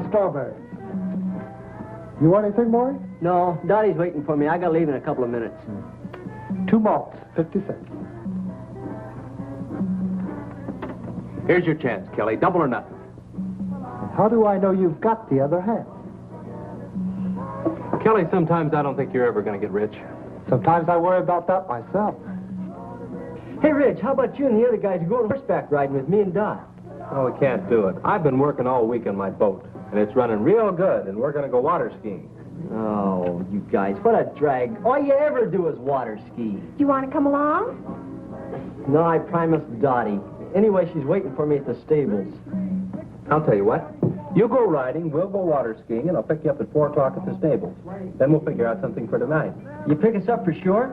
Strawberries. You want anything, Maury? No, Dottie's waiting for me. I gotta leave in a couple of minutes. 2 malts, 50 cents. Here's your chance, Kelly. Double or nothing. How do I know you've got the other half? Kelly, sometimes I don't think you're ever going to get rich. Sometimes I worry about that myself. Hey, Rich, how about you and the other guys going horseback riding with me and Dot? Oh, we can't do it. I've been working all week on my boat, and it's running real good, and we're going to go water skiing. Oh, you guys, what a drag. All you ever do is water ski. Do you want to come along? No, I promised Dottie. Anyway, she's waiting for me at the stables. I'll tell you what. You go riding, we'll go water skiing, and I'll pick you up at 4 o'clock at the stables. Then we'll figure out something for tonight. You pick us up for sure?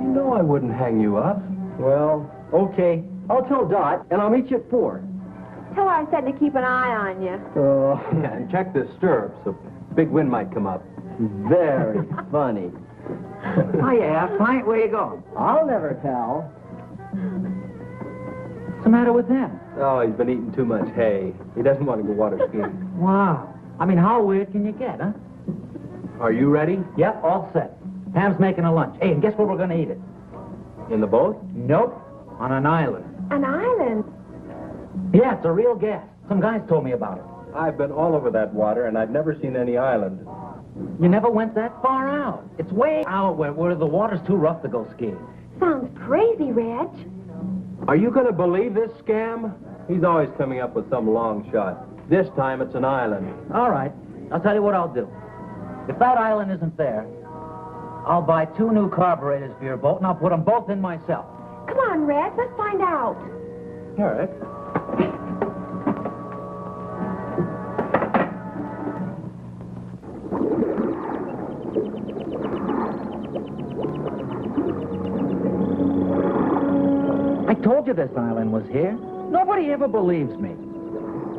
You know I wouldn't hang you up. Well, okay. I'll tell Dot, and I'll meet you at 4. Tell her I said to keep an eye on you. Oh, Yeah, and check the stirrups. A big wind might come up. very funny. Hiya, Frank, where you going? I'll never tell. What's the matter with him? Oh, he's been eating too much hay. He doesn't want to go water skiing. Wow. I mean, how weird can you get, huh? Are you ready? Yep, all set. Pam's making a lunch. Hey, and guess where we're going to eat it? In the boat? Nope. On an island. An island? Yeah, it's a real gas. Some guys told me about it. I've been all over that water, and I've never seen any island. You never went that far out. It's way out where the water's too rough to go skiing. Sounds crazy, Reg. Are you going to believe this scam? He's always coming up with some long shot. This time it's an island. All right. I'll tell you what I'll do. If that island isn't there, I'll buy 2 new carburetors for your boat, and I'll put them both in myself. Come on, Reg, let's find out. All right. I told you this island was here. Nobody ever believes me.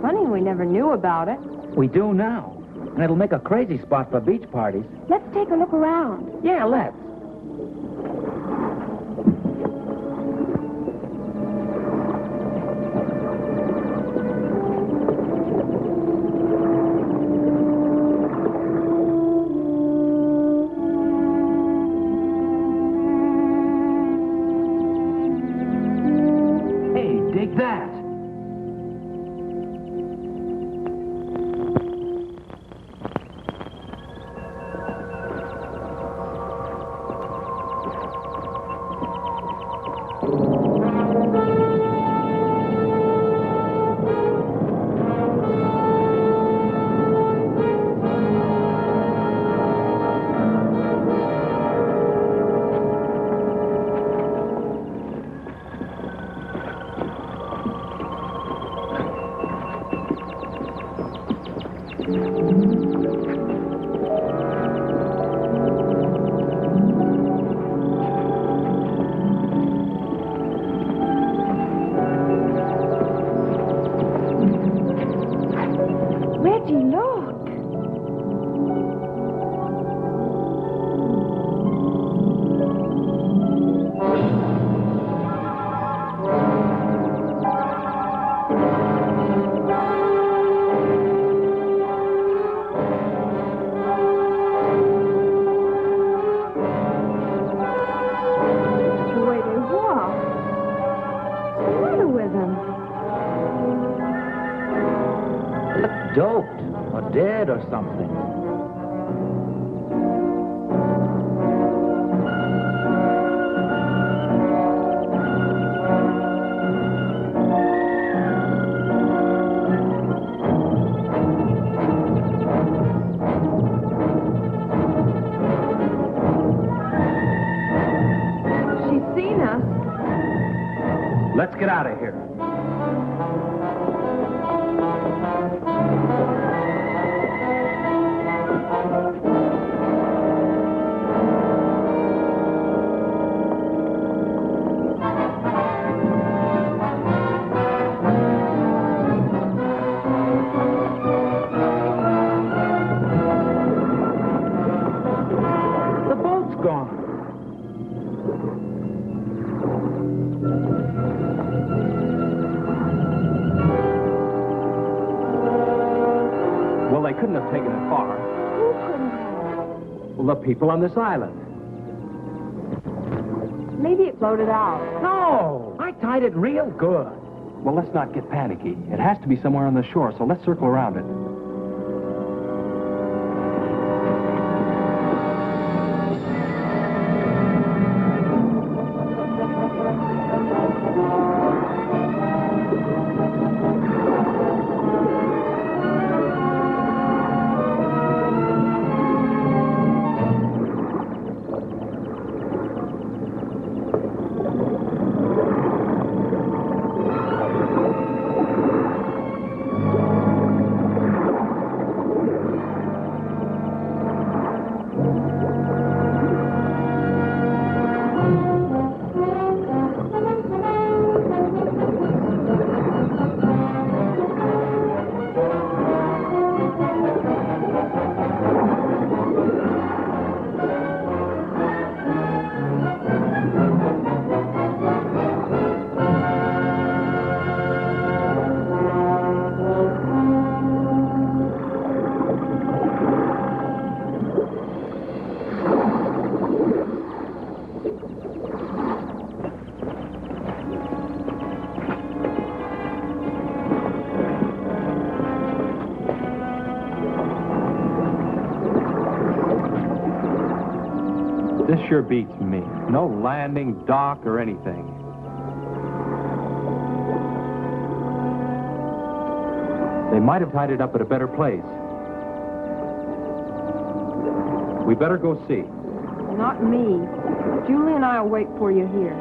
Funny we never knew about it. We do now. And it'll make a crazy spot for beach parties. Let's take a look around. Yeah, let's. That. with him? Doped or dead or something. She's seen us. Let's get out of here. The boat's gone. Well, they couldn't have taken it far. Who couldn't have? Well, the people on this island. Maybe it floated out. No, I tied it real good. Well, let's not get panicky. It has to be somewhere on the shore, so let's circle around it. This sure beats me. No landing, dock, or anything. They might have tied it up at a better place. We better go see. Not me. Julie and I will wait for you here.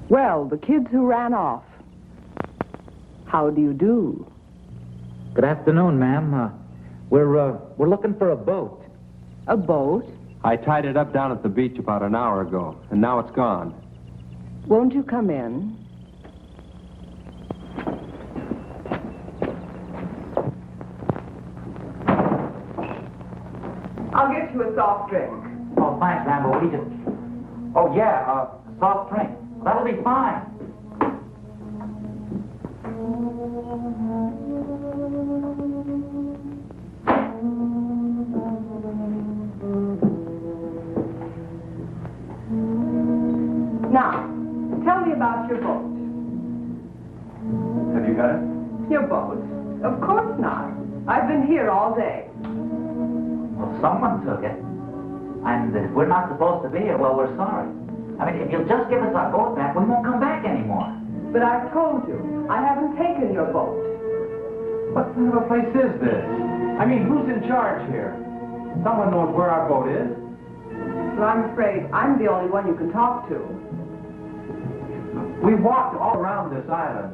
Well, the kids who ran off. How do you do? Good afternoon, ma'am. We're looking for a boat. A boat? I tied it up down at the beach about an hour ago, and now it's gone. Won't you come in? I'll get you a soft drink. Oh, thanks, ma'am, but we just... Oh, yeah, soft drink. That'll be fine. Now, tell me about your boat. Have you got it? Your boat? Of course not. I've been here all day. Well, someone took it. And if we're not supposed to be here, well, we're sorry. I mean, if you'll just give us our boat back, we won't come back anymore. But I've told you, I haven't taken your boat. What kind of a place is this? I mean, who's in charge here? Someone knows where our boat is. Well, I'm afraid I'm the only one you can talk to. We walked all around this island.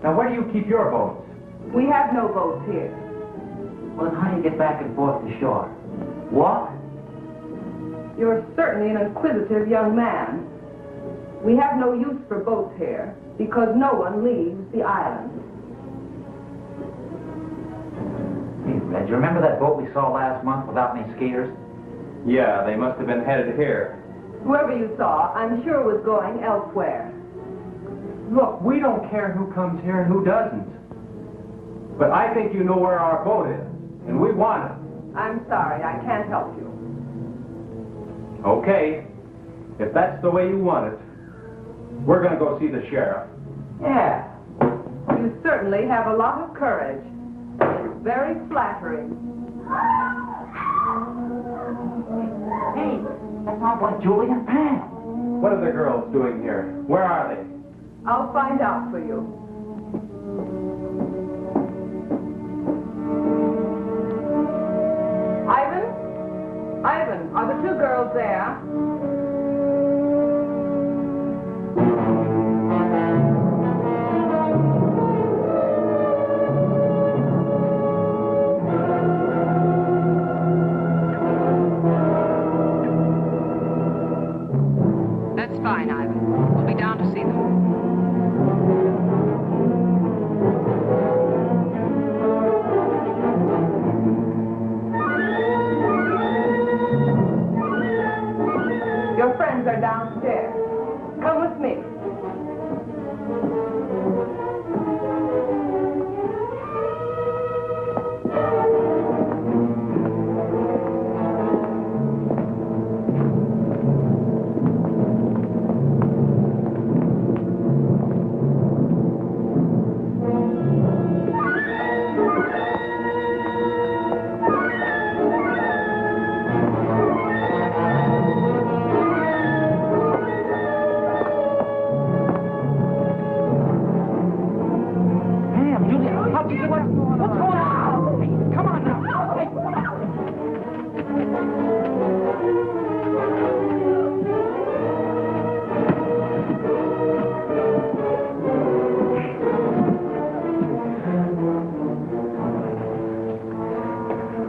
Now, where do you keep your boats? We have no boats here. Well, then how do you get back and forth to shore? Walk? You're certainly an inquisitive young man. We have no use for boats here because no one leaves the island. Hey, Reg, you remember that boat we saw last month without any skiers? Yeah, they must have been headed here. Whoever you saw, I'm sure was going elsewhere. Look, we don't care who comes here and who doesn't. But I think you know where our boat is, and we want it. I'm sorry, I can't help you. Okay, if that's the way you want it, we're going to go see the sheriff. Yeah. You certainly have a lot of courage. It's very flattering. Hey, that sounds like Julie and Pam. What are the girls doing here? Where are they? I'll find out for you. Ivan, are the two girls there? That's fine, Ivan. We'll be down to see them. Your friends are downstairs. Come with me.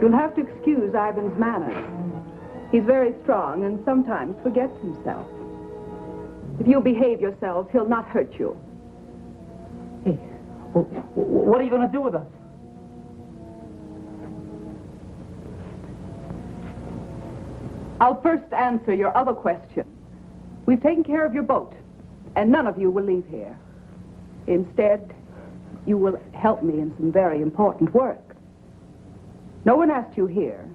You'll have to excuse Ivan's manners. He's very strong and sometimes forgets himself. If you behave yourselves, he'll not hurt you. Hey, well, what are you going to do with us? I'll first answer your other question. We've taken care of your boat, and none of you will leave here. Instead, you will help me in some very important work. No one asked you here,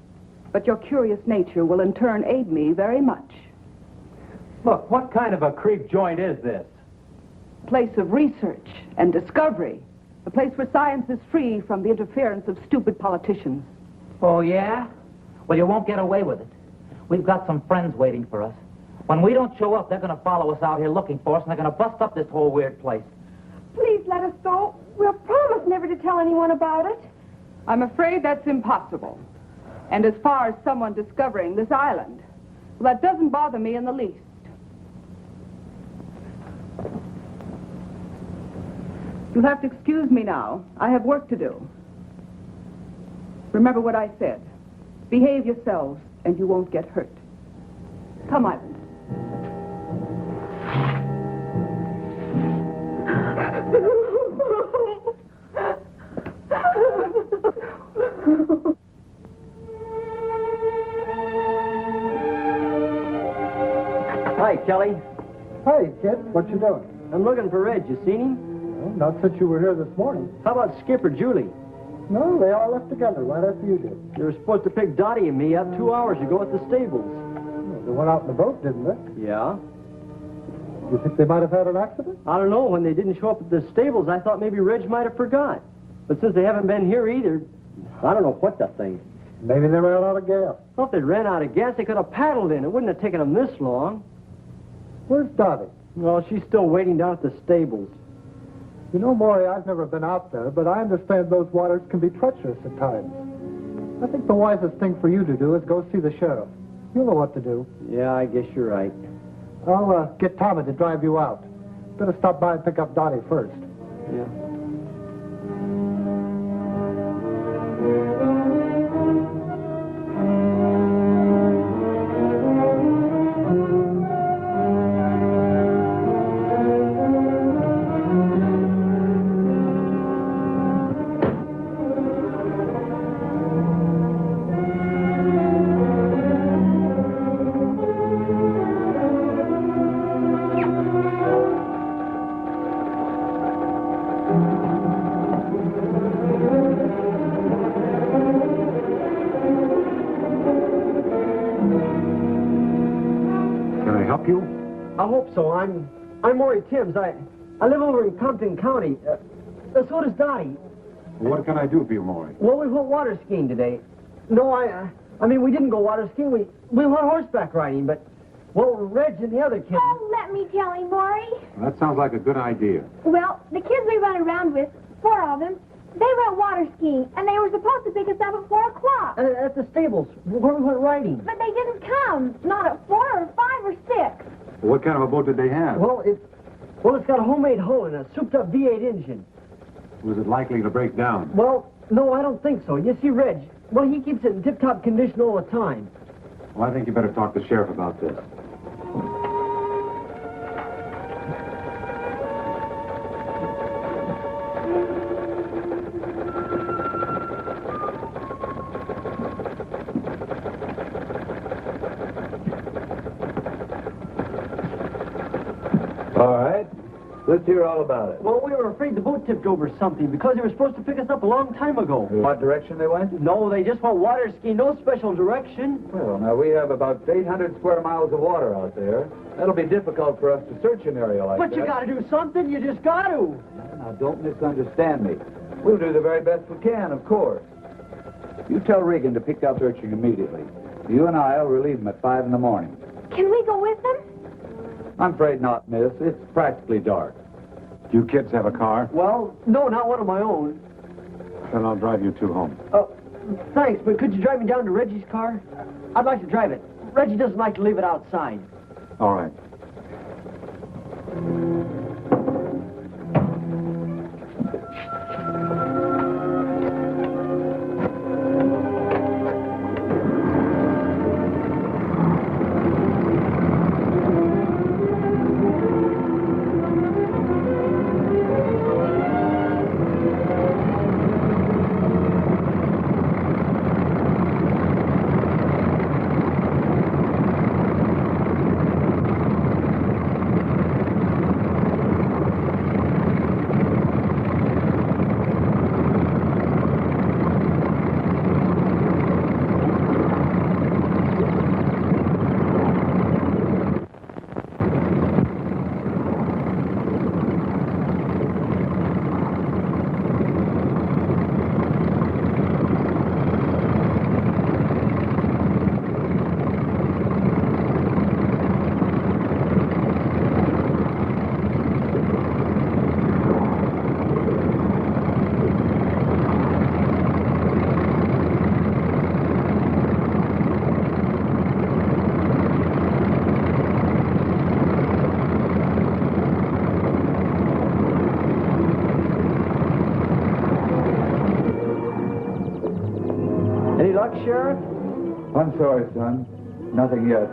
but your curious nature will in turn aid me very much. Look, what kind of a creep joint is this? A place of research and discovery. A place where science is free from the interference of stupid politicians. Oh, yeah? Well, you won't get away with it. We've got some friends waiting for us. When we don't show up, they're going to follow us out here looking for us, and they're going to bust up this whole weird place. Please let us go. We'll promise never to tell anyone about it. I'm afraid that's impossible. And as far as someone discovering this island, well, that doesn't bother me in the least. You'll have to excuse me now. I have work to do. Remember what I said. Behave yourselves, and you won't get hurt. Come, Ivan. Hi, Kelly. Hey, kid, what you doing? I'm looking for Reg. You seen him? Well, not since you were here this morning. How about Skip or Julie? No, they all left together right after you did. They were supposed to pick Dottie and me up 2 hours ago at the stables. Well, they went out in the boat, didn't they? Yeah? You think they might have had an accident? I don't know. When they didn't show up at the stables, I thought maybe Reg might have forgot. But since they haven't been here either, I don't know what to think. Maybe they ran out of gas. Well, if they ran out of gas, they could have paddled in. It wouldn't have taken them this long. Where's Dottie? Well, she's still waiting down at the stables. You know, Maury, I've never been out there, but I understand those waters can be treacherous at times. I think the wisest thing for you to do is go see the sheriff. You'll know what to do. Yeah, I guess you're right. I'll get Tommy to drive you out. Better stop by and pick up Dottie first. Yeah. you? I hope so. I'm Maury Timms. I live over in Compton County. So does Dottie. What can I do for you, Maury? Well, we went water skiing today. No, I mean, we didn't go water skiing. We went horseback riding, but, well, Reg and the other kids... Oh, let me tell him, Maury. Well, that sounds like a good idea. Well, the kids we run around with, 4 of them, they went water skiing, and they were supposed to pick us up at 4 o'clock. At the stables, where we went riding. But they didn't come. Not at 4 or 5 or 6. What kind of a boat did they have? Well, it's got a homemade hull and a souped-up V8 engine. Was it likely to break down? Well, no, I don't think so. You see, Reg, well, he keeps it in tip-top condition all the time. Well, I think you better talk to the sheriff about this. All right. Let's hear all about it. Well, we were afraid the boat tipped over something because they were supposed to pick us up a long time ago. What direction they went? No, they just went water skiing, no special direction. Well, now, we have about 800 square miles of water out there. That'll be difficult for us to search an area like that. But you gotta do something, you just gotta. Now, don't misunderstand me. We'll do the very best we can, of course. You tell Regan to pick up searching immediately. You and I'll relieve him at 5 in the morning. Can we go with them? I'm afraid not, miss. It's practically dark. Do you kids have a car? Well, no, not one of my own. Then I'll drive you 2 home. Oh, thanks, but could you drive me down to Reggie's car? I'd like to drive it. Reggie doesn't like to leave it outside. All right. Any luck, Sheriff? I'm sorry, son. Nothing yet.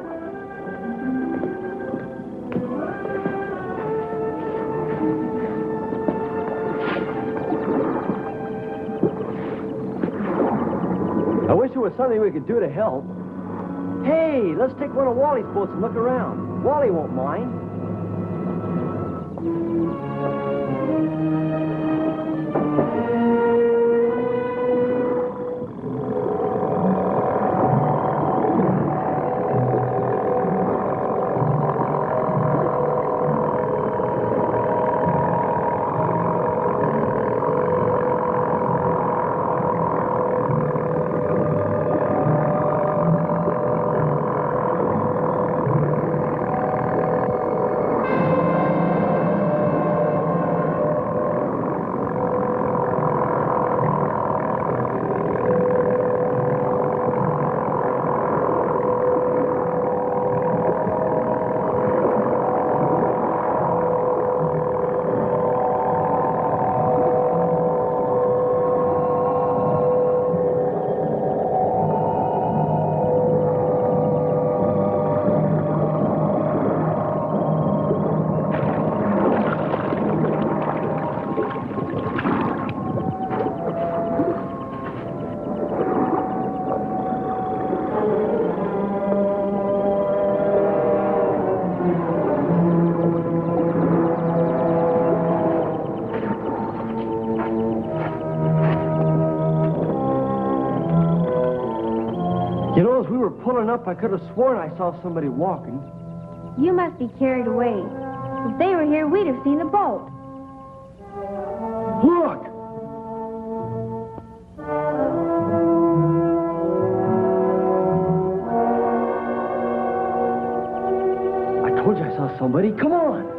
I wish there was something we could do to help. Hey, let's take one of Wally's boats and look around. Wally won't mind. You know, as we were pulling up, I could have sworn I saw somebody walking. You must be carried away. If they were here, we'd have seen the boat. Look! I told you I saw somebody. Come on.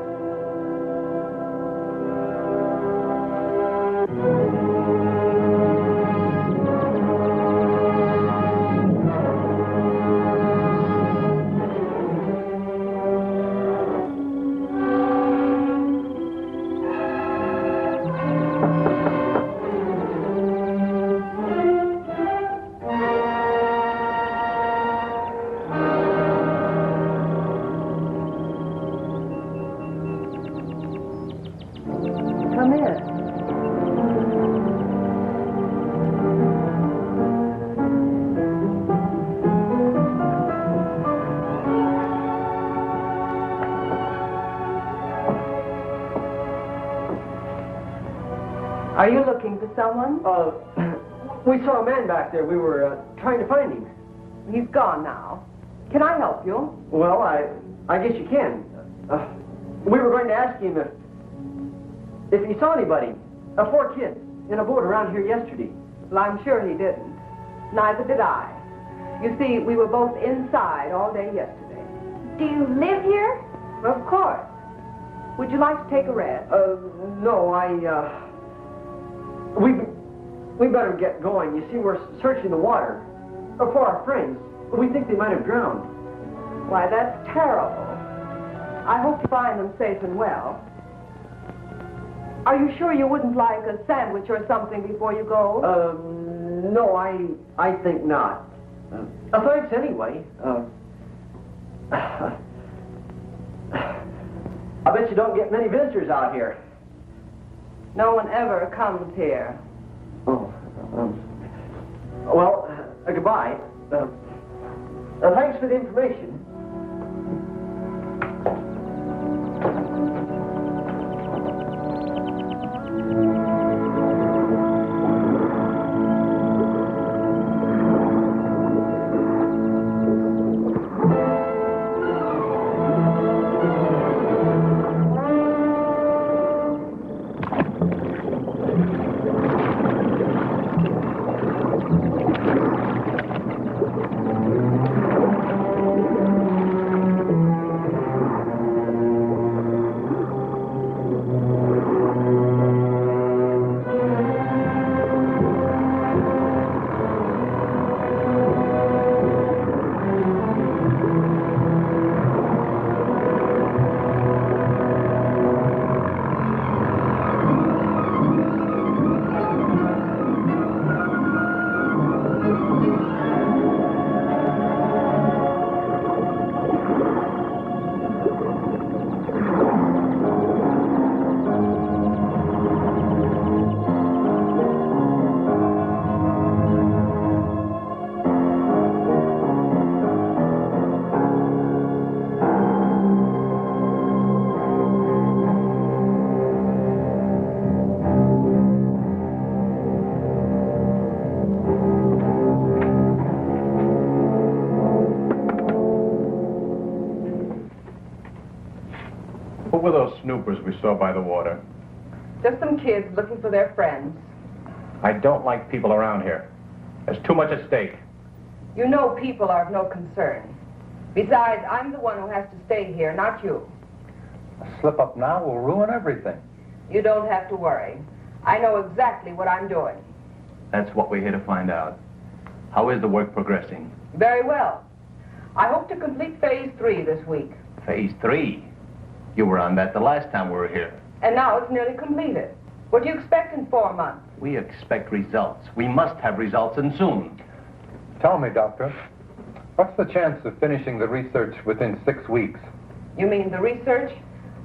Are you looking for someone? We saw a man back there. We were trying to find him. He's gone now. Can I help you? Well, I guess you can. We were going to ask him if he saw anybody. 4 kids in a boat around here yesterday. Well, I'm sure he didn't. Neither did I. You see, we were both inside all day yesterday. Do you live here? Of course. Would you like to take a rest? No, we better get going. You see, we're searching the water for our friends. We think they might have drowned. Why, that's terrible. I hope you find them safe and well. Are you sure you wouldn't like a sandwich or something before you go? No, I think not. Thanks anyway. I bet you don't get many visitors out here. No one ever comes here. Oh, well, goodbye. Thanks for the information. Who were those snoopers we saw by the water? Just some kids looking for their friends. I don't like people around here. There's too much at stake. You know people are of no concern. Besides, I'm the one who has to stay here, not you. A slip up now will ruin everything. You don't have to worry. I know exactly what I'm doing. That's what we're here to find out. How is the work progressing? Very well. I hope to complete phase 3 this week. Phase 3? You were on that the last time we were here. And now it's nearly completed. What do you expect in 4 months? We expect results. We must have results, and soon. Tell me, Doctor, what's the chance of finishing the research within 6 weeks? You mean the research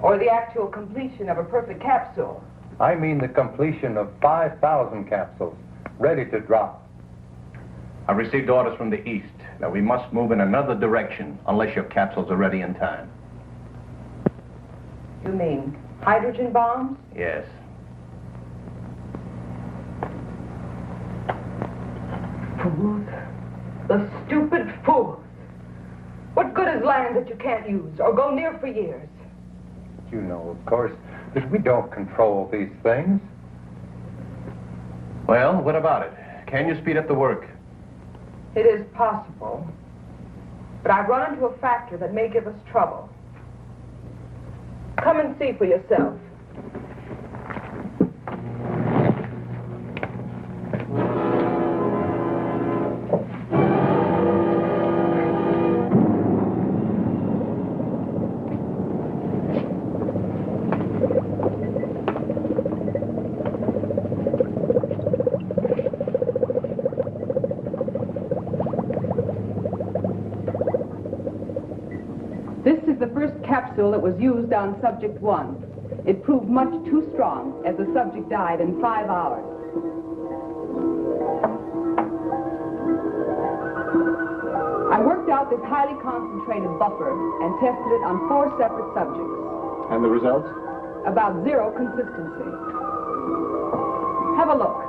or the actual completion of a perfect capsule? I mean the completion of 5,000 capsules, ready to drop. I've received orders from the east that we must move in another direction unless your capsules are ready in time. You mean hydrogen bombs? Yes. Fools. The stupid fools. What good is land that you can't use or go near for years? You know, of course, that we don't control these things. Well, what about it? Can you speed up the work? It is possible. But I've run into a factor that may give us trouble. Come and see for yourself. Capsule that was used on subject 1. It proved much too strong, as the subject died in 5 hours. I worked out this highly concentrated buffer and tested it on 4 separate subjects. And the results? About 0 consistency. Have a look.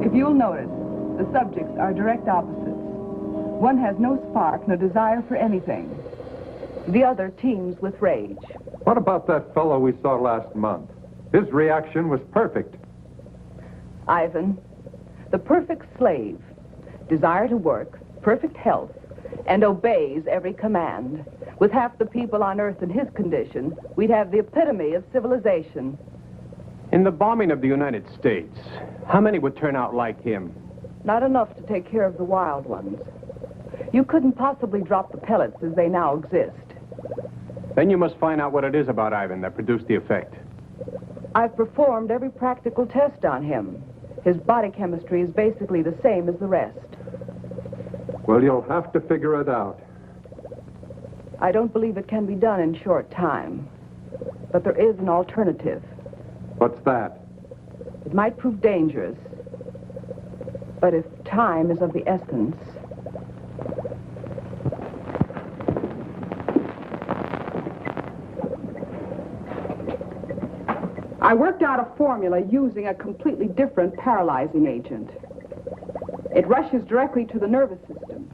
If you'll notice, the subjects are direct opposites. One has no spark, no desire for anything. The other teems with rage. What about that fellow we saw last month? His reaction was perfect. Ivan, the perfect slave. Desire to work, perfect health, and obeys every command. With half the people on Earth in his condition, we'd have the epitome of civilization. In the bombing of the United States, how many would turn out like him? Not enough to take care of the wild ones. You couldn't possibly drop the pellets as they now exist. Then you must find out what it is about Ivan that produced the effect. I've performed every practical test on him. His body chemistry is basically the same as the rest. Well, you'll have to figure it out. I don't believe it can be done in short time. But there is an alternative. What's that? It might prove dangerous. But if time is of the essence... I worked out a formula using a completely different paralyzing agent. It rushes directly to the nervous system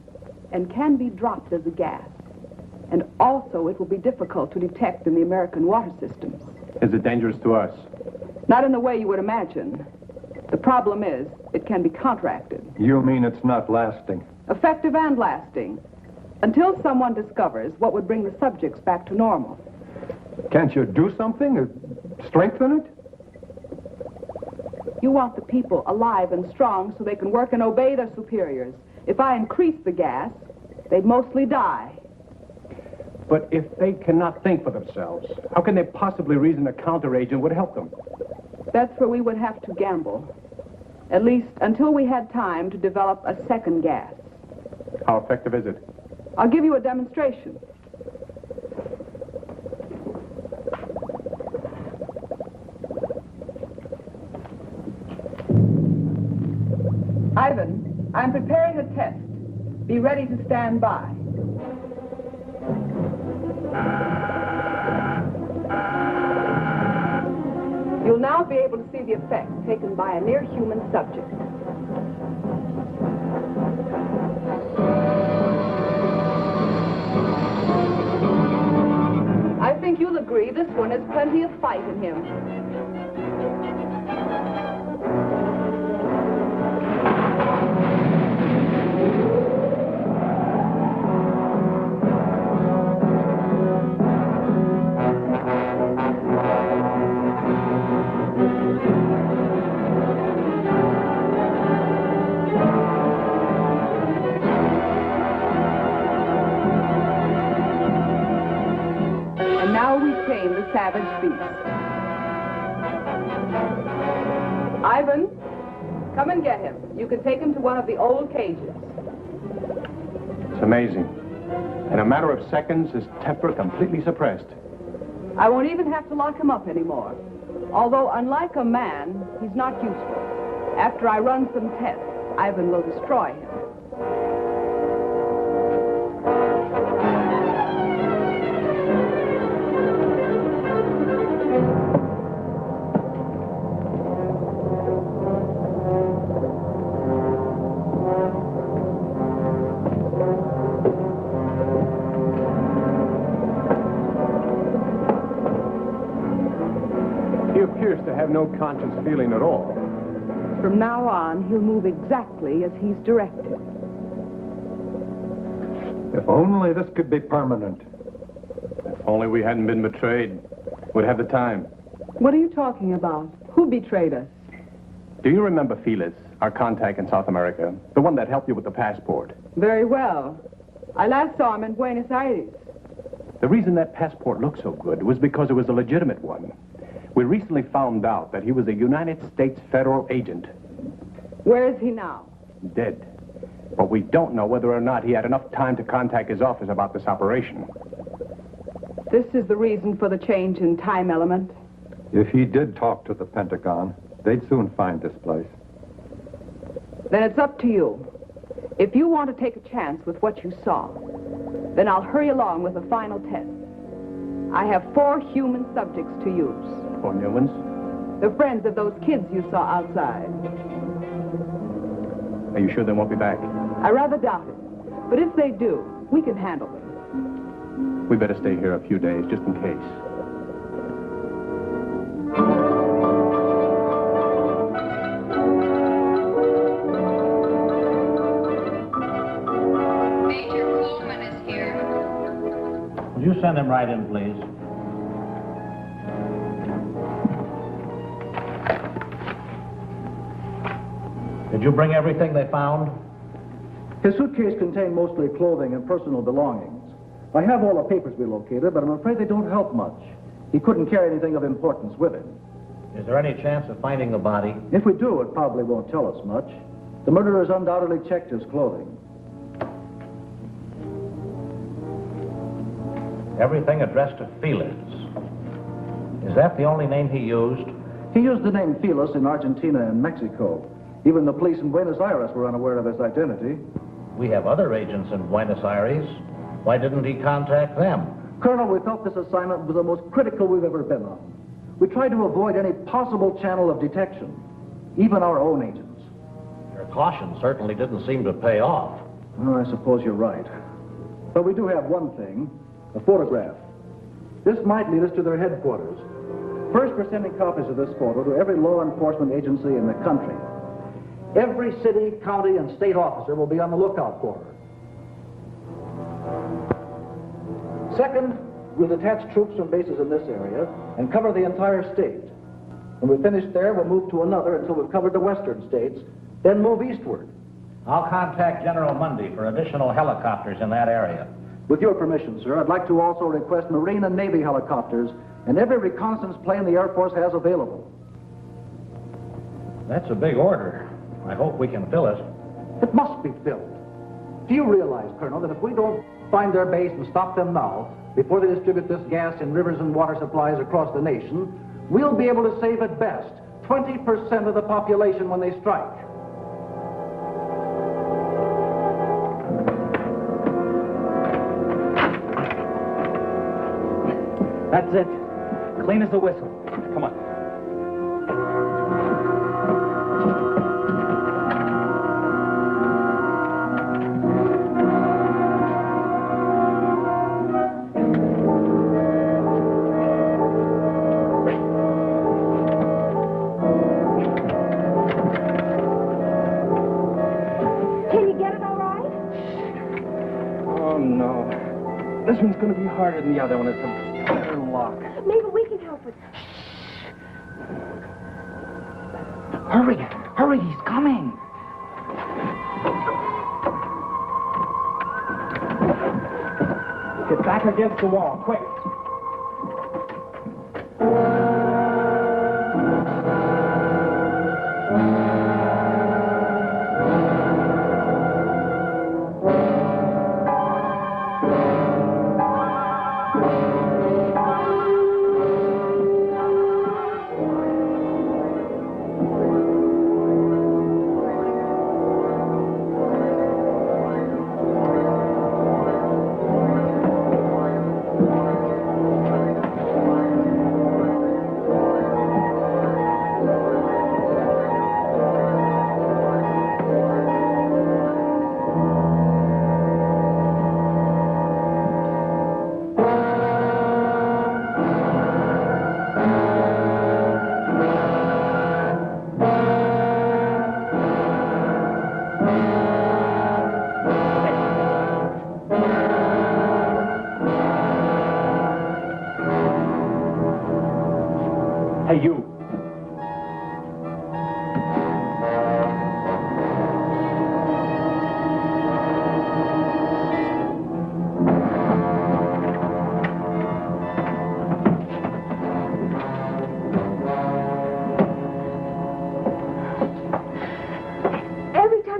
and can be dropped as a gas. And also it will be difficult to detect in the American water systems. Is it dangerous to us? Not in the way you would imagine. The problem is, it can be counteracted. You mean it's not lasting? Effective and lasting. Until someone discovers what would bring the subjects back to normal. Can't you do something? Strengthen it? You want the people alive and strong so they can work and obey their superiors. If I increase the gas, they'd mostly die. But if they cannot think for themselves, how can they possibly reason a counteragent would help them? That's where we would have to gamble. At least until we had time to develop a second gas. How effective is it? I'll give you a demonstration. Ivan, I'm preparing a test. Be ready to stand by. You'll now be able to see the effect taken by a near-human subject. I think you'll agree this one has plenty of fight in him. Savage beast. Ivan, come and get him. You can take him to one of the old cages. It's amazing. In a matter of seconds, his temper completely suppressed. I won't even have to lock him up anymore. Although, unlike a man, he's not useful. After I run some tests, Ivan will destroy him. have no conscious feeling at all. From now on, he'll move exactly as he's directed. If only this could be permanent. If only we hadn't been betrayed, we'd have the time. What are you talking about? Who betrayed us? Do you remember Felix, our contact in South America? The one that helped you with the passport? Very well. I last saw him in Buenos Aires. The reason that passport looked so good was because it was a legitimate one. We recently found out that he was a United States federal agent. Where is he now? Dead. But we don't know whether or not he had enough time to contact his office about this operation. This is the reason for the change in time element. If he did talk to the Pentagon, they'd soon find this place. Then it's up to you. If you want to take a chance with what you saw, then I'll hurry along with the final test. I have 4 human subjects to use. 4 new ones? The friends of those kids you saw outside. Are you sure they won't be back? I rather doubt it. But if they do, we can handle them. We better stay here a few days, just in case. Will you send him right in, please? Did you bring everything they found? His suitcase contained mostly clothing and personal belongings. I have all the papers we located, but I'm afraid they don't help much. He couldn't carry anything of importance with him. Is there any chance of finding the body? If we do, it probably won't tell us much. The murderers undoubtedly checked his clothing. Everything addressed to Felix. Is that the only name he used? He used the name Felix in Argentina and Mexico. Even the police in Buenos Aires were unaware of his identity. We have other agents in Buenos Aires. Why didn't he contact them? Colonel, we felt this assignment was the most critical we've ever been on. We tried to avoid any possible channel of detection, even our own agents. Your caution certainly didn't seem to pay off. Well, I suppose you're right. But we do have one thing, a photograph. This might lead us to their headquarters. First, we're sending copies of this photo to every law enforcement agency in the country. Every city, county, and state officer will be on the lookout for her. Second, we'll detach troops from bases in this area and cover the entire state. When we finish there, we'll move to another until we've covered the western states, then move eastward. I'll contact General Mundy for additional helicopters in that area. With your permission, sir, I'd like to also request Marine and Navy helicopters and every reconnaissance plane the Air Force has available. That's a big order. I hope we can fill it. It must be filled. Do you realize, Colonel, that if we don't find their base and stop them now, before they distribute this gas in rivers and water supplies across the nation, we'll be able to save at best 20% of the population when they strike. That's it. Clean as a whistle. Come on. This one's going to be harder than the other one. It's a better lock. Maybe we can help with that. Hurry! Hurry! He's coming! Get back against the wall, quick!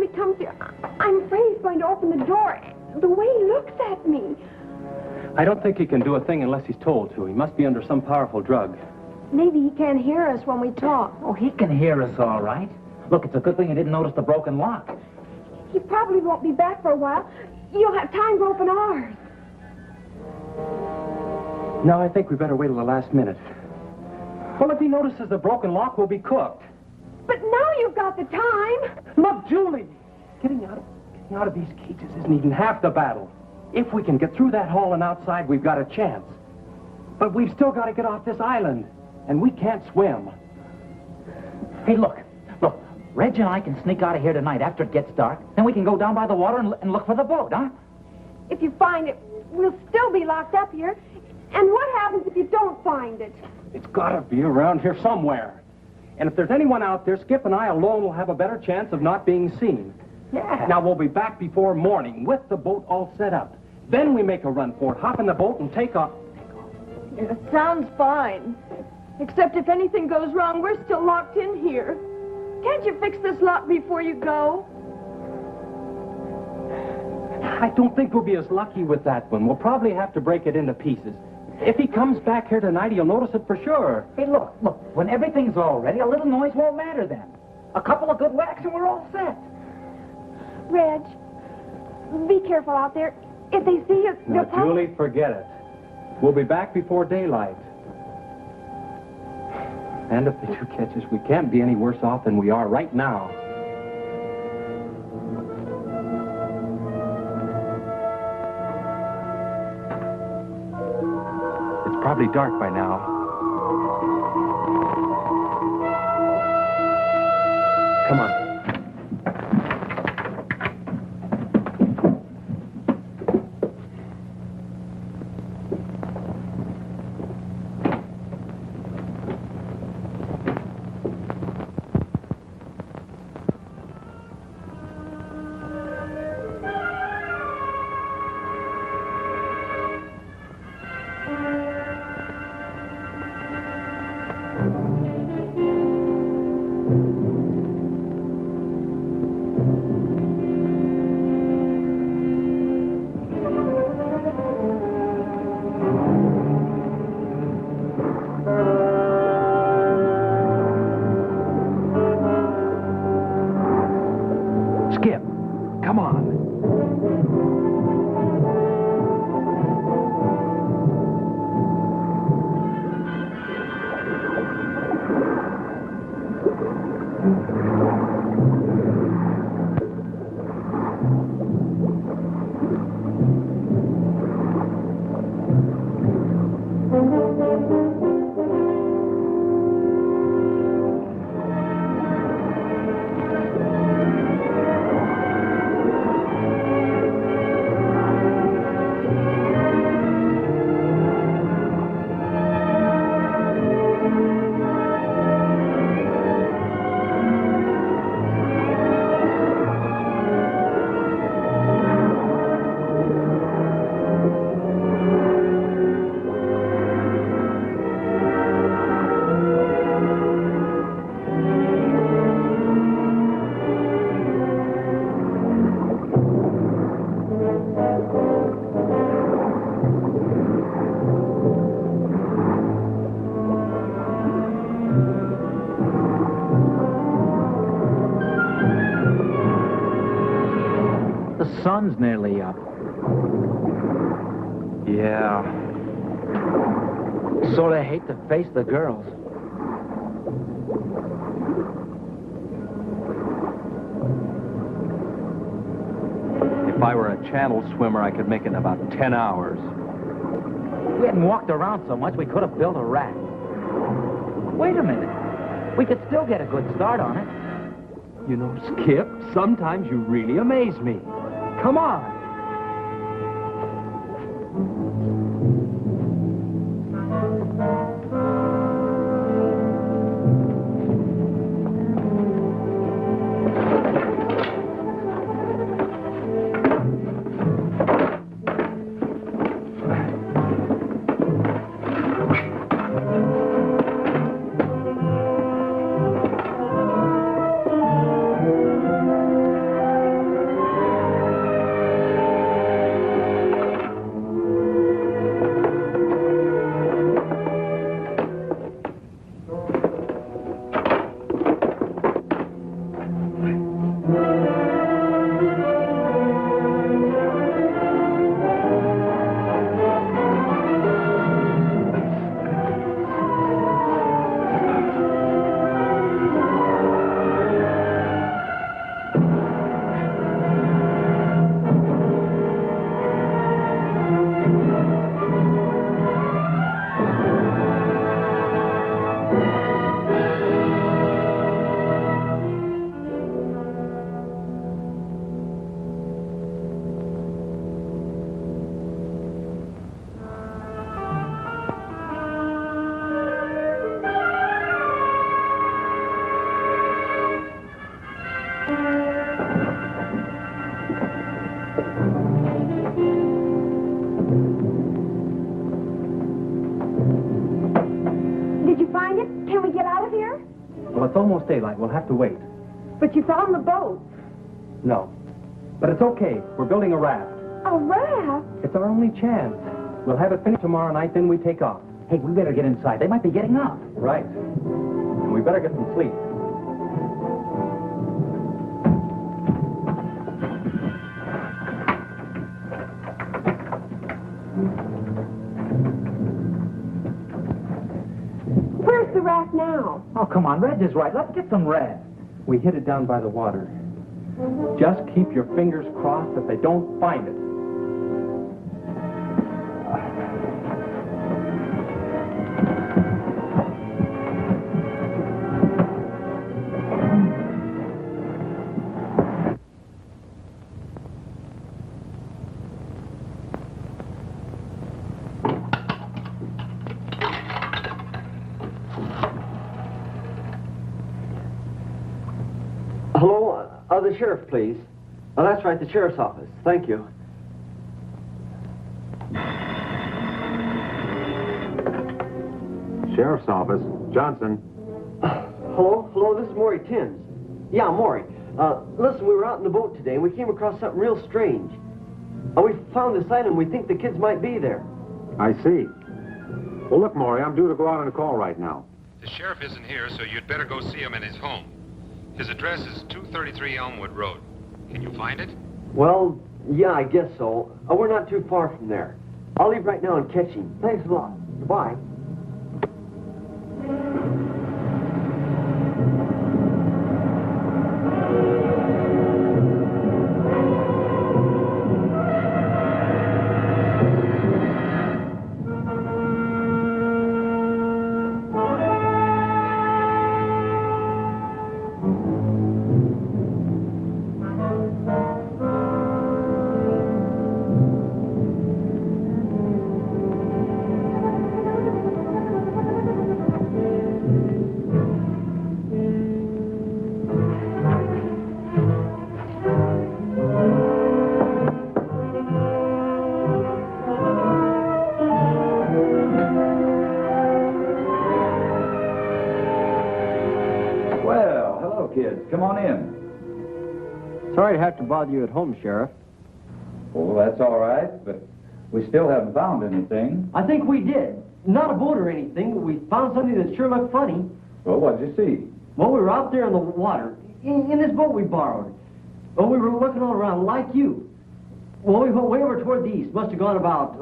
he comes here, I'm afraid he's going to open the door. The way he looks at me. I don't think he can do a thing unless he's told to. He must be under some powerful drug. Maybe he can't hear us when we talk. Oh, he can hear us all right. Look, it's a good thing he didn't notice the broken lock. He probably won't be back for a while. You'll have time to open ours. No, I think we better wait till the last minute. Well, if he notices the broken lock, we'll be cooked. But now you've got the time. Look, Julie, getting out of these cages isn't even half the battle. If we can get through that hall and outside, we've got a chance. But we've still got to get off this island, and we can't swim. Hey, look, Reg and I can sneak out of here tonight after it gets dark. Then we can go down by the water and look for the boat, huh? If you find it, we'll still be locked up here. And what happens if you don't find it? It's got to be around here somewhere. And if there's anyone out there, Skip and I alone will have a better chance of not being seen. Yeah. Now, we'll be back before morning with the boat all set up. Then we make a run for it, hop in the boat, and take off. It sounds fine. Except if anything goes wrong, we're still locked in here. Can't you fix this lock before you go? I don't think we'll be as lucky with that one. We'll probably have to break it into pieces. If he comes back here tonight, he'll notice it for sure. Hey, look, when everything's all ready, a little noise won't matter then. A couple of good whacks and we're all set. Reg, be careful out there. If they see you, Now, they'll Julie, forget it. We'll be back before daylight. And if they do catch us, we can't be any worse off than we are right now. It's probably dark by now. Come on. Sun's nearly up. Yeah. Sort of hate to face the girls. If I were a channel swimmer, I could make it in about 10 hours. We hadn't walked around so much, we could have built a raft. Wait a minute. We could still get a good start on it. You know, Skip, sometimes you really amaze me. Come on. almost daylight. We'll have to wait. But you found the boat. No. But it's okay. We're building a raft. A raft? It's our only chance. We'll have it finished tomorrow night, then we take off. Hey, we better get inside. They might be getting up. Right. And we better get some sleep. Where's the raft now? Oh, come on. Reg is right. Let's get some rest. We hid it down by the water. Just keep your fingers crossed that they don't find it. Hello? The sheriff, please. Oh, that's right, the sheriff's office. Thank you. Sheriff's office. Johnson. Hello, this is Maury Timms. Yeah, Maury. Listen, we were out in the boat today, and we came across something real strange. We found this island. We think the kids might be there. I see. Well, look, Maury, I'm due to go out on a call right now. The sheriff isn't here, so you'd better go see him in his home. His address is 233 Elmwood Road. Can you find it? Well, yeah, I guess so. We're not too far from there. I'll leave right now and catch him. Thanks a lot. Goodbye. Come on in. Sorry to have to bother you at home, Sheriff. Oh, that's all right, but we still haven't found anything. I think we did. Not a boat or anything, but we found something that sure looked funny. Well, what'd you see? Well, we were out there in the water, in this boat we borrowed. Well, we were looking all around like you. Well, we went way over toward the east. Must have gone about,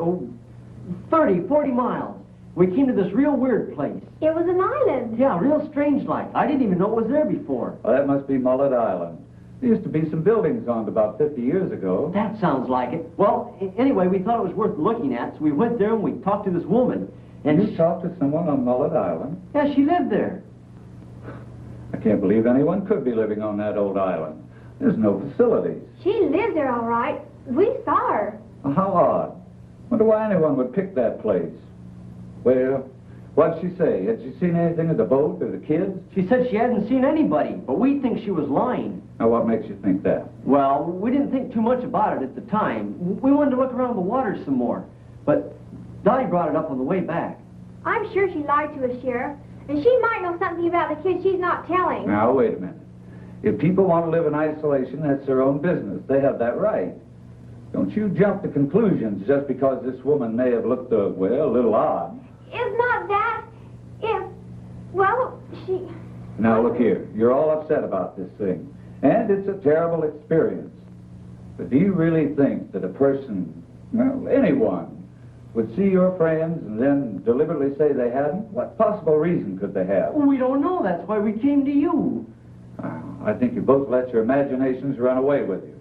30, 40 miles. We came to this real weird place. It was an island. Yeah, real strange like. I didn't even know it was there before. Well, that must be Mullet Island. There used to be some buildings on it about 50 years ago. That sounds like it. Well, anyway, we thought it was worth looking at, so we went there and we talked to this woman. And you talked to someone on Mullet Island? Yeah, she lived there. I can't believe anyone could be living on that old island. There's no facilities. She lived there all right. We saw her. How odd. Wonder why anyone would pick that place. Well, what'd she say? Had she seen anything of the boat or the kids? She said she hadn't seen anybody, but we think she was lying. Now, what makes you think that? Well, we didn't think too much about it at the time. We wanted to look around the water some more. But Dottie brought it up on the way back. I'm sure she lied to us, Sheriff. And she might know something about the kids she's not telling. Now, wait a minute. If people want to live in isolation, that's their own business. They have that right. Don't you jump to conclusions just because this woman may have looked, well, a little odd. It's not that. Well, she... Now, look here. You're all upset about this thing. And it's a terrible experience. But do you really think that a person, well, anyone, would see your friends and then deliberately say they hadn't? What possible reason could they have? We don't know. That's why we came to you. I think you both let your imaginations run away with you.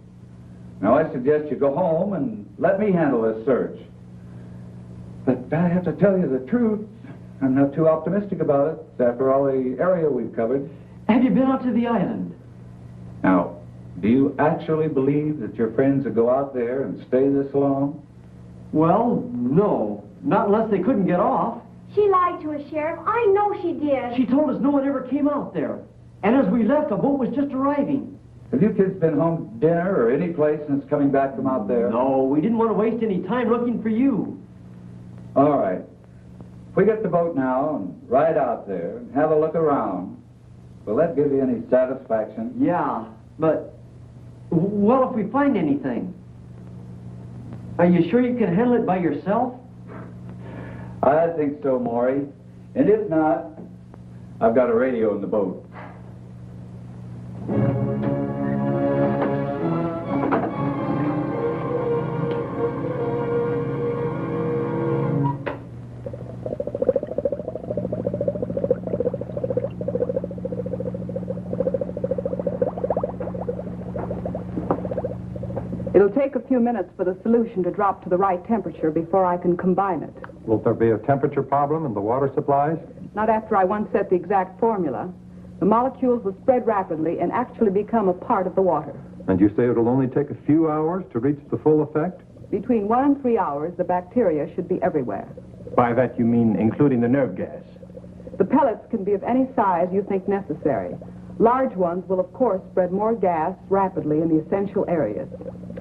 Now, I suggest you go home and let me handle this search. But I have to tell you the truth. I'm not too optimistic about it, after all the area we've covered. Have you been out to the island? Now, do you actually believe that your friends would go out there and stay this long? Well, no. Not unless they couldn't get off. She lied to us, Sheriff. I know she did. She told us no one ever came out there. And as we left, a boat was just arriving. Have you kids been home to dinner or any place since coming back from out there? No, we didn't want to waste any time looking for you. All right. If we get the boat now and ride out there and have a look around, Will that give you any satisfaction? Yeah, but, well, if we find anything, are you sure you can handle it by yourself? I think so, Maury. And if not, I've got a radio in the boat. It'll take a few minutes for the solution to drop to the right temperature before I can combine it. Will there be a temperature problem in the water supplies? Not after I once set the exact formula. The molecules will spread rapidly and actually become a part of the water. And you say it'll only take a few hours to reach the full effect? Between 1 and 3 hours, the bacteria should be everywhere. By that you mean including the nerve gas? The pellets can be of any size you think necessary. Large ones will, of course, spread more gas rapidly in the essential areas.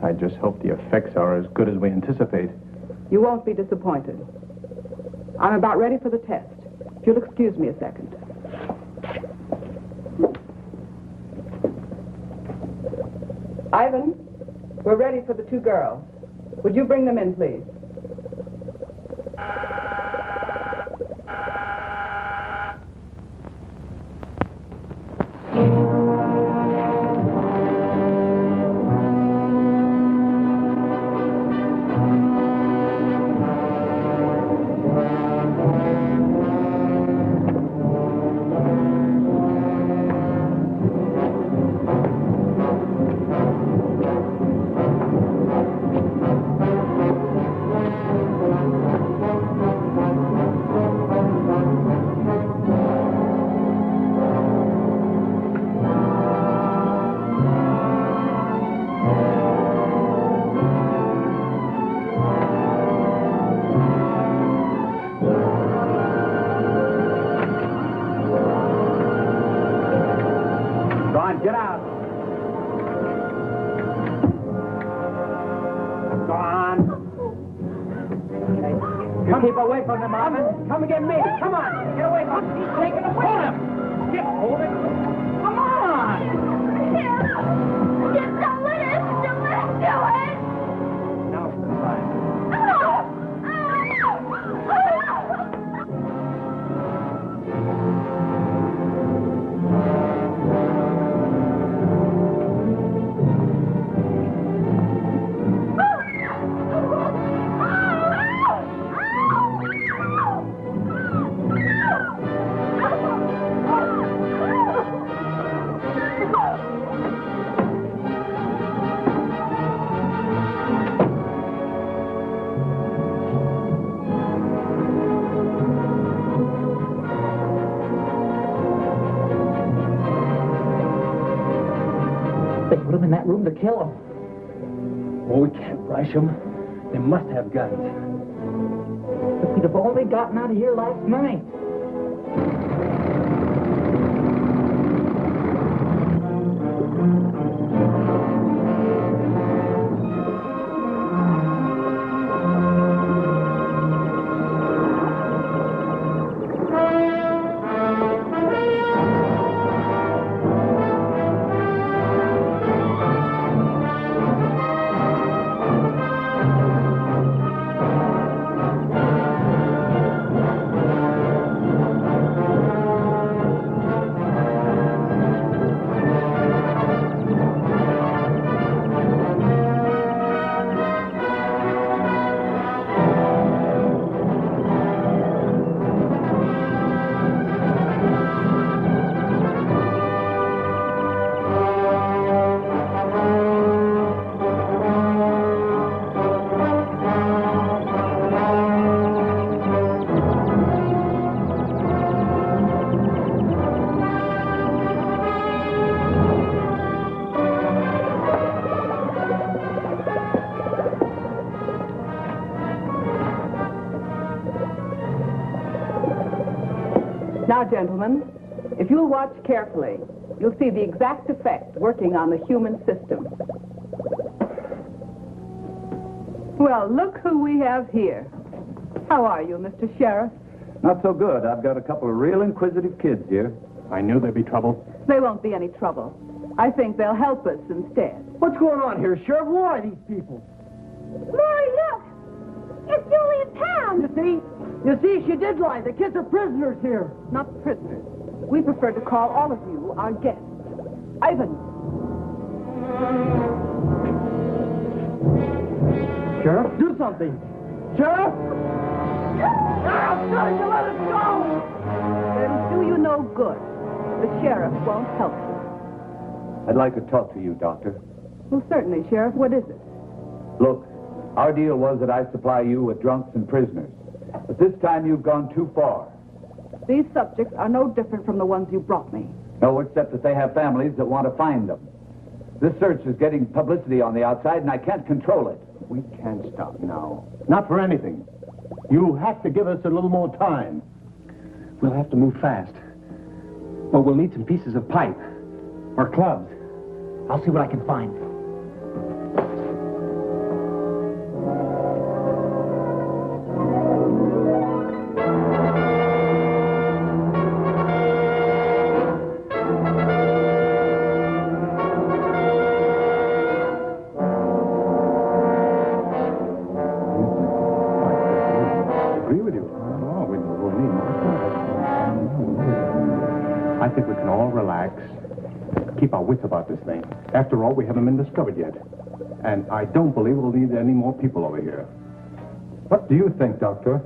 I just hope the effects are as good as we anticipate. You won't be disappointed. I'm about ready for the test. If you'll excuse me a second. Ivan, we're ready for the 2 girls. Would you bring them in, please? Get out. Go on. You keep away from him, Ivan. Come and get me. Come on. Get away from him. He's taking a hold of him. Get hold of him. Come on. Just don't let us do it. Now, goodbye. They put him in that room to kill him. Oh, we can't rush them. They must have guns. If we'd have only gotten out of here last night. Now, gentlemen, if you'll watch carefully, you'll see the exact effect working on the human system. Well, look who we have here. How are you, Mr. Sheriff? Not so good. I've got a couple of real inquisitive kids here. I knew there'd be trouble. They won't be any trouble. I think they'll help us instead. What's going on here, Sheriff? Who are these people? Maury, look! It's Julie and Pam! You see, she did lie. The kids are prisoners here. Not prisoners. We prefer to call all of you our guests. Ivan. Sheriff, do something. Sheriff! I'm trying to let us go! It'll do you no good. The sheriff won't help you. I'd like to talk to you, Doctor. Well, certainly, Sheriff. What is it? Look, our deal was that I supply you with drunks and prisoners. But this time you've gone too far. These subjects are no different from the ones you brought me. No, except that they have families that want to find them. This search is getting publicity on the outside, and I can't control it. We can't stop now. Not for anything. You have to give us a little more time. We'll have to move fast. Well, we'll need some pieces of pipe. Or clubs. I'll see what I can find. I think we can all relax, keep our wits about this thing. After all, we haven't been discovered yet. And I don't believe we'll need any more people over here. What do you think, Doctor?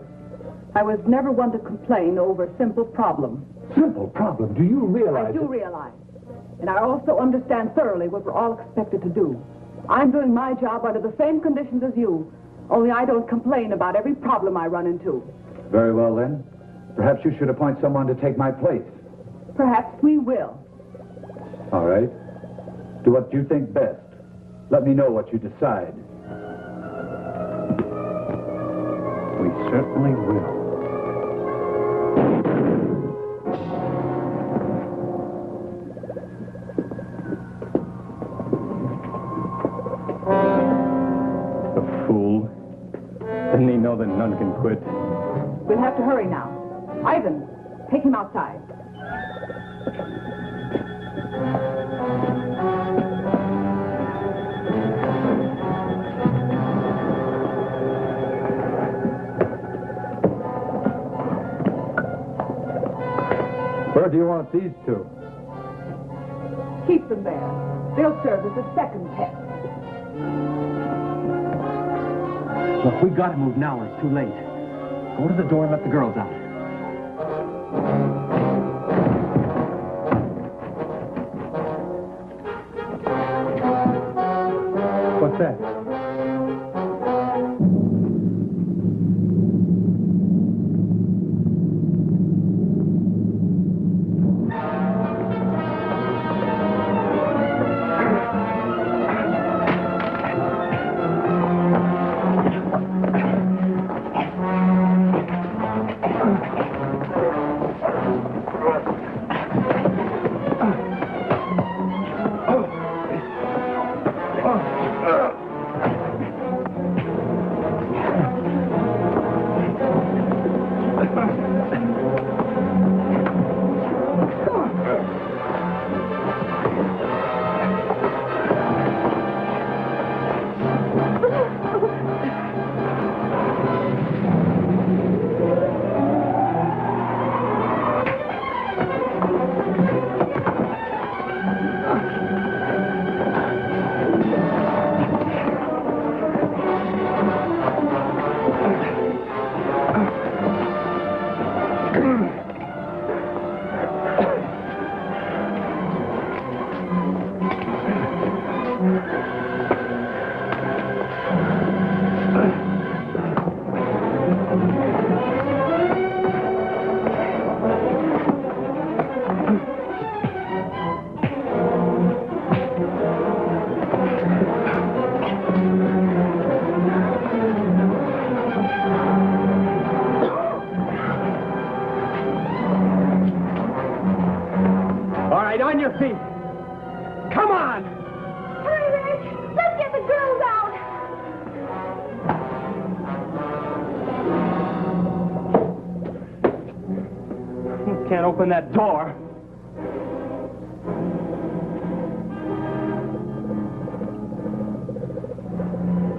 I was never one to complain over simple problems. Simple problem. Do you realize? I do realize. And I also understand thoroughly what we're all expected to do. I'm doing my job under the same conditions as you, only I don't complain about every problem I run into. Very well, then. Perhaps you should appoint someone to take my place. Perhaps we will. All right. Do what you think best. Let me know what you decide. We certainly will. The fool. Didn't he know that none can quit? We'll have to hurry now. Ivan, take him outside. Where do you want these two? Keep them there. They'll serve as a second test. Look, we've got to move now or it's too late. Go to the door and let the girls out. What's that? On your feet. Come on! Hurry, Rich! Let's get the girls out! You can't open that door.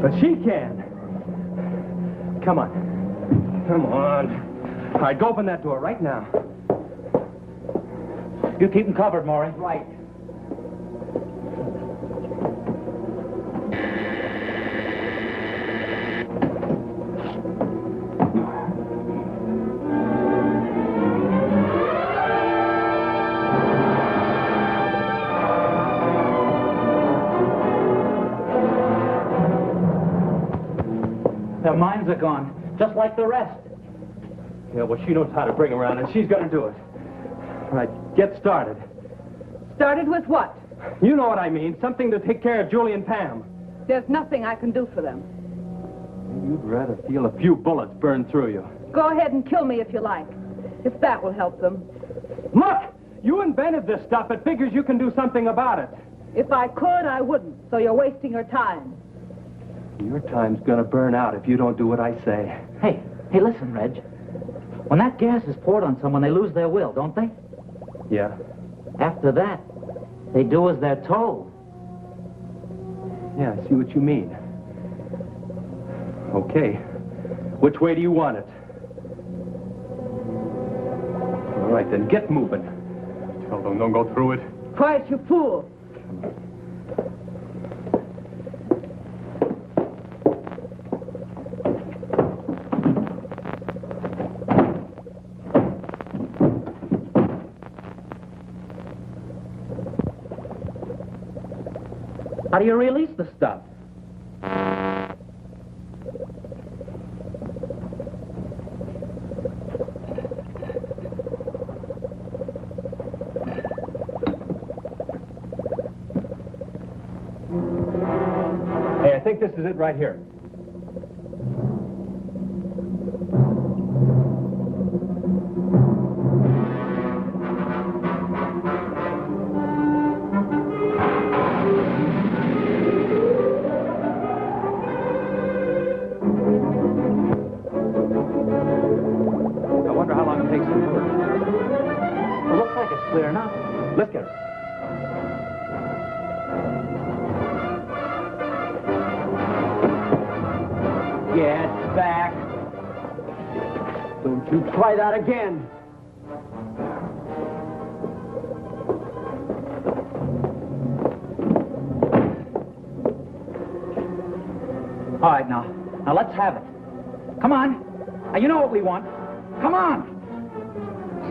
But she can. Come on. Come on. All right, go open that door right now. You keep them covered, Maury. Right. Their minds are gone, just like the rest. Yeah, well, she knows how to bring around, and she's gonna do it. All right, get started. Started with what? You know what I mean. Something to take care of Julie and Pam. There's nothing I can do for them. You'd rather feel a few bullets burn through you. Go ahead and kill me if you like, if that will help them. Look! You invented this stuff. It figures you can do something about it. If I could, I wouldn't, so you're wasting your time. Your time's gonna burn out if you don't do what I say. Hey, listen, Reg. When that gas is poured on someone, they lose their will, don't they? Yeah. After that, they do as they're told. Yeah, I see what you mean. Okay. Which way do you want it? All right, then get moving. Tell them don't go through it. Quiet, you fool. How do you release the stuff? Hey, I think this is it right here. Clear enough. Let's get her. Get back. Don't you try that again. All right, now let's have it. Come on. Now, you know what we want. Come on.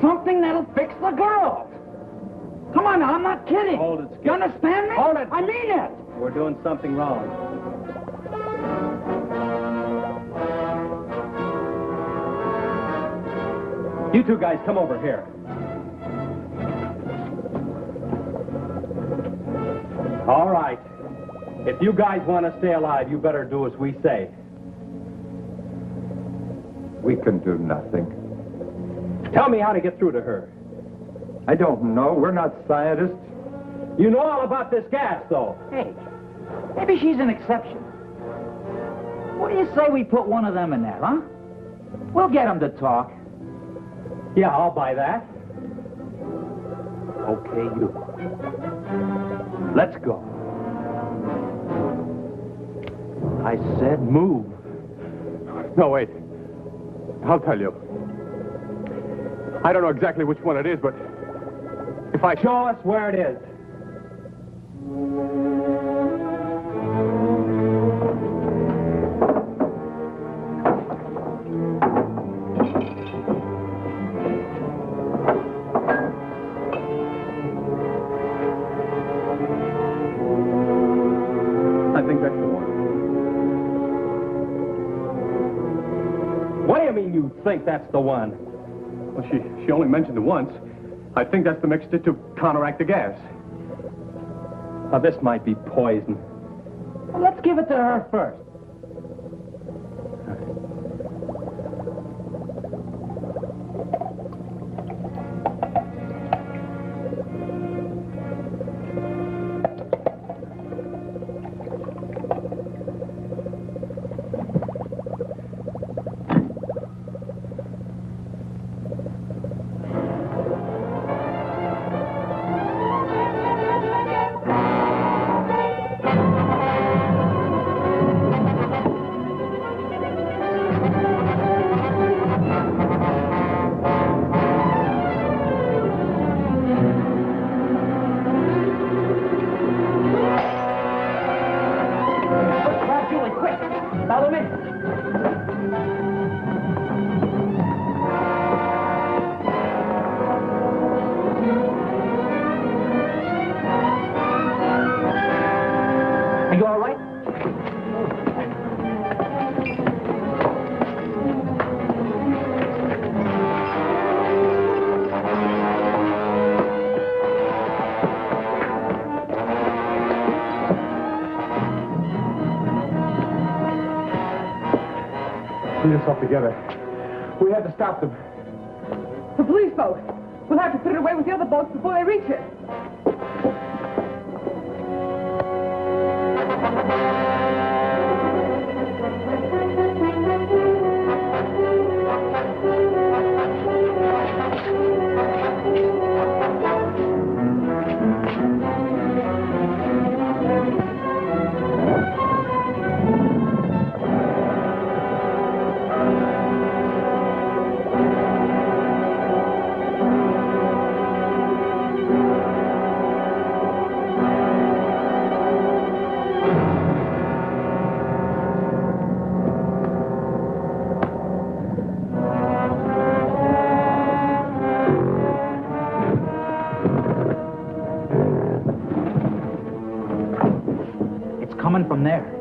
Something that'll fix the girl. Come on now, I'm not kidding. Hold it, Skip. You understand me? Hold it. I mean it. We're doing something wrong. You two guys, come over here. All right. If you guys want to stay alive, you better do as we say. We can do nothing. Tell me how to get through to her. I don't know. We're not scientists. You know all about this gas, though. Hey, maybe she's an exception. What do you say we put one of them in there, huh? We'll get them to talk. Yeah, I'll buy that. Okay, you. Let's go. I said move. No, wait. I'll tell you. I don't know exactly which one it is, but if I... Show us where it is. I think that's the one. What do you mean you think that's the one? Well, she only mentioned it once. I think that's the mixture to counteract the gas. Now, this might be poison. Well, let's give it to her first. Julie, quick. Follow me. Are you all right? Pull yourself together. We had to stop them. The police boat. We'll have to put it away with the other boats before they reach it. Coming from there.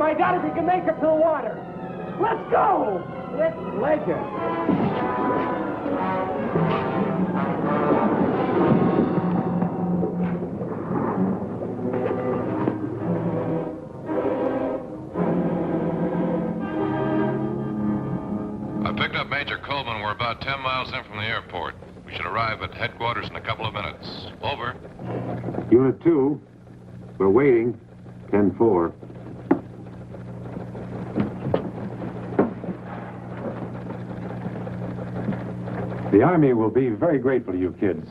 I doubt if he can make it to the water. Let's go! With pleasure. I picked up Major Coleman. We're about 10 miles in from the airport. We should arrive at headquarters in a couple of minutes. Over. Unit 2, we're waiting. 10-4. The Army will be very grateful to you kids.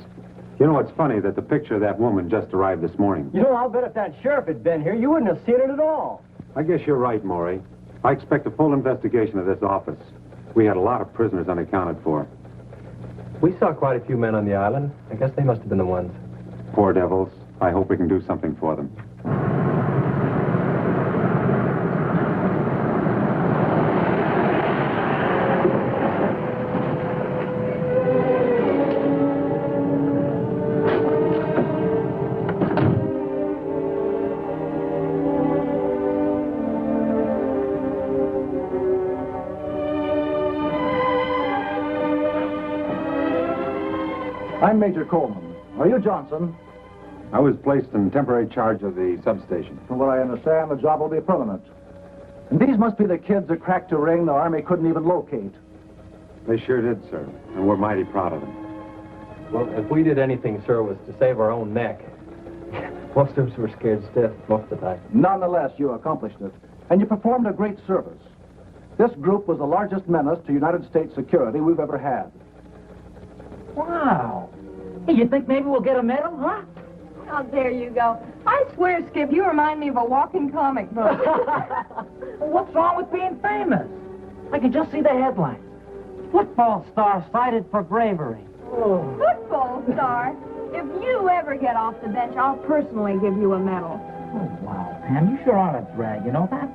You know, it's funny that the picture of that woman just arrived this morning. You know, I'll bet if that sheriff had been here, you wouldn't have seen it at all. I guess you're right, Maury. I expect a full investigation of this office. We had a lot of prisoners unaccounted for. We saw quite a few men on the island. I guess they must have been the ones. Poor devils. I hope we can do something for them. I'm Major Coleman. Are you Johnson? I was placed in temporary charge of the substation. From what I understand, the job will be permanent. And these must be the kids that cracked a ring the Army couldn't even locate. They sure did, sir. And we're mighty proud of them. Well, if we did anything, sir, it was to save our own neck. Most of us were scared stiff most of the time. Nonetheless, you accomplished it. And you performed a great service. This group was the largest menace to United States security we've ever had. Why? you think maybe we'll get a medal, huh? Oh, there you go. I swear, Skip, you remind me of a walking comic book. What's wrong with being famous? I can just see the headlines. Football star cited for bravery. Oh. Football star? If you ever get off the bench, I'll personally give you a medal. Oh, wow, Pam, you sure are a drag, you know that?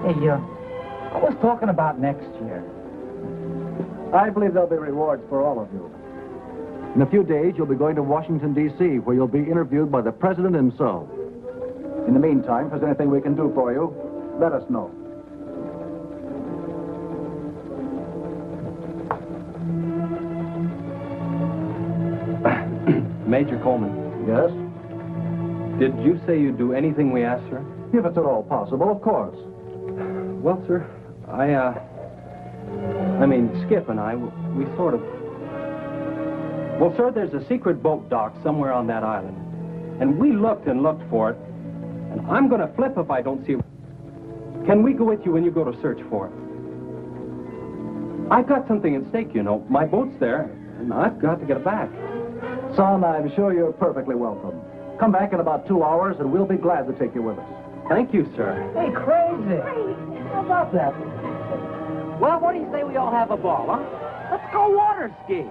Hey, I was talking about next year. I believe there'll be rewards for all of you. In a few days, you'll be going to Washington, D.C., where you'll be interviewed by the President himself. In the meantime, if there's anything we can do for you, let us know. Major Coleman. Yes? Did you say you'd do anything we asked, sir? If it's at all possible, of course. Well, sir, I mean, Skip and I, we sort of... Well, sir, there's a secret boat dock somewhere on that island. And we looked and looked for it. And I'm going to flip if I don't see it. Can we go with you when you go to search for it? I've got something at stake, you know. My boat's there, and I've got to get it back. Son, I'm sure you're perfectly welcome. Come back in about 2 hours, and we'll be glad to take you with us. Thank you, sir. Hey, crazy. How about that? Well, what do you say we all have a ball, huh? Let's go water ski.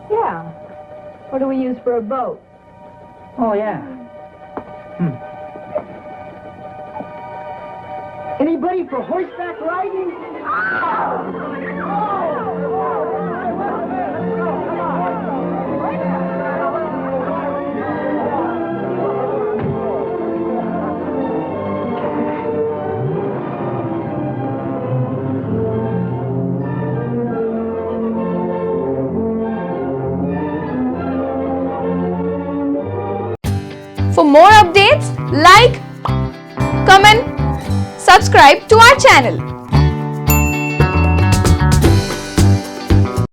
Yeah. What do we use for a boat? Oh, yeah. Anybody for horseback riding? For more updates, like, comment, subscribe to our channel.